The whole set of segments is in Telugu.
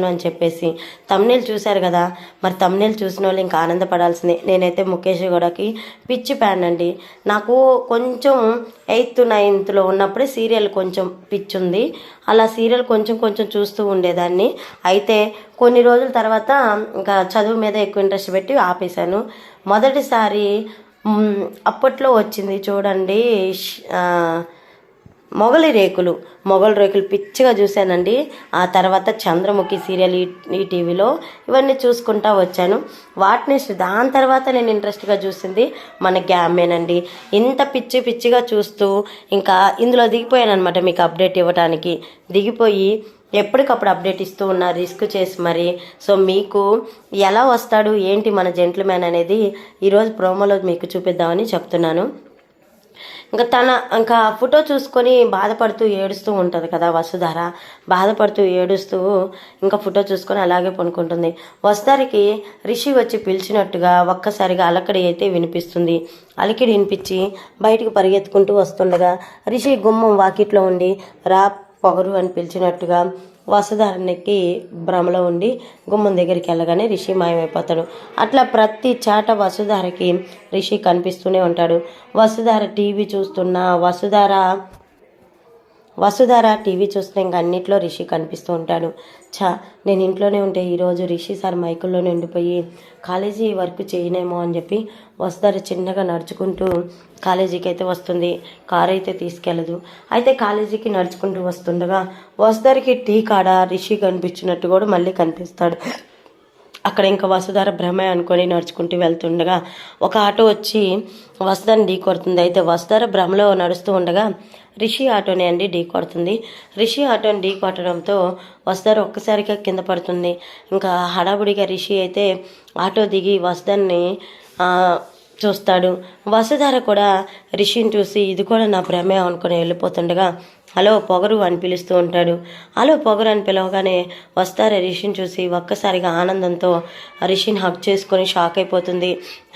అని చెప్పేసి తమ్నేల్ చూశారు కదా, మరి తమ్నేల్ చూసిన వాళ్ళు ఇంకా ఆనందపడాల్సిందే. నేనైతే ముఖేష్ గౌడకి పిచ్చి ఫ్యాన్ అండి. నాకు కొంచెం 8th 9thలో ఉన్నప్పుడే సీరియల్ కొంచెం పిచ్చి ఉంది. అలా సీరియల్ కొంచెం కొంచెం చూస్తూ ఉండేదాన్ని. అయితే కొన్ని రోజుల తర్వాత ఇంకా చదువు మీద ఎక్కువ ఇంట్రెస్ట్ పెట్టి ఆపేశాను. మొదటిసారి అప్పట్లో వచ్చింది చూడండి, మొగలి రేకులు పిచ్చిగా చూశానండి. ఆ తర్వాత చంద్రముఖి సీరియల్ ఈ టీవీలో ఇవన్నీ చూసుకుంటా వచ్చాను. వాటిని దాని తర్వాత నేను ఇంట్రెస్ట్గా చూసింది మన గ్యామేనండి. ఇంత పిచ్చిగా చూస్తూ ఇంకా ఇందులో దిగిపోయాను అనమాట. మీకు అప్డేట్ ఇవ్వడానికి దిగిపోయి ఎప్పటికప్పుడు అప్డేట్ ఇస్తూ ఉన్నా, రిస్క్ చేసి మరి. సో మీకు ఎలా వస్తాడు ఏంటి మన జెంట్ల్మ్యాన్ అనేది ఈరోజు ప్రోమోలో మీకు చూపిద్దామని చెప్తున్నాను. ఇంకా ఫోటో చూసుకొని బాధపడుతూ ఏడుస్తూ ఉంటుంది కదా వసుధార. బాధపడుతూ ఏడుస్తూ ఇంకా ఫోటో చూసుకొని అలాగే పనుకుంటుంది. వసుధారికి రిషి వచ్చి పిలిచినట్టుగా ఒక్కసారిగా అలకడి అయితే వినిపిస్తుంది. అలికిడి వినిపించి బయటికి పరిగెత్తుకుంటూ వస్తుండగా రిషి గుమ్మం వాకిట్లో ఉండి రా పొగరు అని పిలిచినట్టుగా వసుధారనికి భ్రమలో ఉండి గుమ్మం దగ్గరికి వెళ్ళగానే రిషి మాయమైపోతాడు. అట్లా ప్రతి చాట వసుధారకి రిషి కనిపిస్తూనే ఉంటాడు. వసుధార టీవీ చూస్తున్నా, వసుధార టీవీ చూస్తే ఇంకా అన్నిట్లో రిషి కనిపిస్తూ ఉంటాడు. నేను ఇంట్లోనే ఉంటే ఈరోజు రిషి సార్ మైకుల్లోనే ఉండిపోయి కాలేజీ వర్క్ చేయనేమో అని చెప్పి వసుధార చిన్నగా నడుచుకుంటూ కాలేజీకి అయితే వస్తుంది. కారు అయితే తీసుకెళ్ళదు. అయితే కాలేజీకి నడుచుకుంటూ వస్తుండగా వసుధారకి టీ కాడ రిషి కనిపించినట్టు కూడా మళ్ళీ కనిపిస్తాడు. అక్కడ ఇంకా వసుధార భ్రమే అనుకొని నడుచుకుంటూ వెళ్తుండగా ఒక ఆటో వచ్చి వసుధారని ఢీ కొడుతుంది. అయితే వసుధార భ్రమలో నడుస్తూ ఉండగా రిషి ఆటోని అండి ఢీ కొడుతుంది. రిషి ఆటోని ఢీ కొట్టడంతో వసుధార ఒక్కసారిగా కింద పడుతుంది. ఇంకా హడాబుడిగా రిషి అయితే ఆటో దిగి వసుధారని చూస్తాడు. వసుధార కూడా రిషిని చూసి ఇది కూడా నా భ్రమే అనుకుని వెళ్ళిపోతుండగా హలో పొగరు అని పిలుస్తూ ఉంటాడు. హలో పొగరు అని పిలవగానే వసుధార రిషిని చూసి ఒక్కసారిగా ఆనందంతో రిషిని హక్ చేసుకొని షాక్ అయిపోతుంది.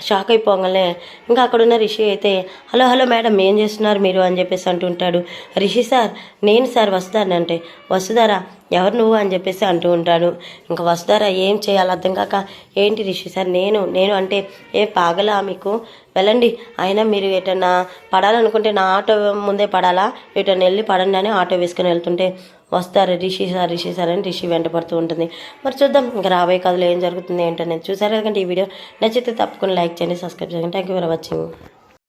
షాక్ అయిపోగానే ఇంకా అక్కడున్న రిషి అయితే హలో మేడం ఏం చేస్తున్నారు మీరు అని చెప్పేసి అంటుంటాడు. రిషి సార్ నేను సార్ వసుధారని అంటే వసుధార ఎవరు నువ్వు అని చెప్పేసి అంటూ ఉంటాడు. ఇంకా వసుధార ఏం చేయాలి అర్థం కాక ఏంటి రిషి సార్ నేను అంటే ఏ పాగలా మీకు వెళ్ళండి, అయినా మీరు ఎటన్నా పడాలనుకుంటే నా ఆటో ముందే పడాలా, ఎటన్నా వెళ్ళి పడండి అని ఆటో వేసుకొని వెళ్తుంటే వస్తారు రిషి సార్ అని రిషి వెంట పడుతూ ఉంటుంది. మరి చూద్దాం ఇంకా రాబోయే కథలో ఏం జరుగుతుంది ఏంటనేది. చూసారు కదండి ఈ వీడియో నచ్చితే తప్పకుండా లైక్ చేయండి, సబ్స్క్రైబ్ చేయండి. Thank you for watching.